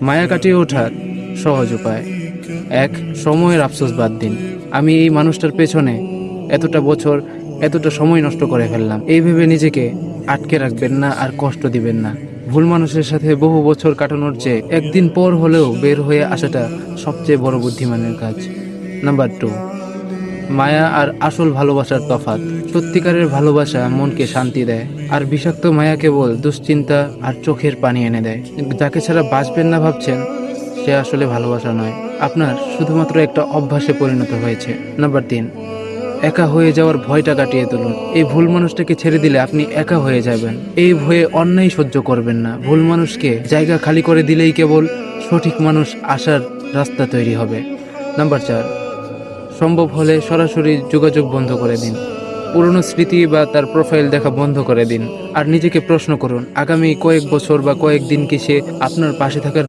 মায়া কাটিয়ে ওঠার সহজ উপায়: এক, সময়ের আফসোস বাদ দিন। আমি এই মানুষটার পেছনে এতটা বছর, এতটা সময় নষ্ট করে ফেললাম, এই ভেবে নিজেকে আটকে রাখবেন না আর কষ্ট দিবেন না। ভুল মানুষের সাথে বহু বছর কাটানোর চেয়ে একদিন পর হলেও বের হয়ে আসাটা সবচেয়ে বড় বুদ্ধিমানের কাজ। নাম্বার 2, মায়া আর আসল ভালোবাসার তফাৎ। সত্যিকারের ভালোবাসা মনকে শান্তি দেয়, আর বিষাক্ত মায়া কেবল দুশ্চিন্তা আর চোখের পানি এনে দেয়। যাকে ছাড়া বাঁচবেন না ভাবছেন, সে আসলে ভালোবাসা নয়, আপনার শুধুমাত্র একটা অভ্যাসে পরিণত হয়েছে। নাম্বার 3, একা হয়ে যাওয়ার ভয়টা কাটিয়ে তুলুন। এই ভুল মানুষটাকে ছেড়ে দিলে আপনি একা হয়ে যাবেন। এই ভয়ে অন্যায় সহ্য করবেন না। ভুল মানুষকে জায়গা খালি করে দিলেই কেবল সঠিক মানুষ আসার রাস্তা তৈরি হবে। নাম্বার 4, সম্ভব হলে সরাসরি যোগাযোগ বন্ধ করে দিন। পুরনো স্মৃতি বা তার প্রোফাইল দেখা বন্ধ করে দিন, আর নিজেকে প্রশ্ন করুন, আগামী কয়েক বছর বা কয়েক দিন কি সে আপনার পাশে থাকার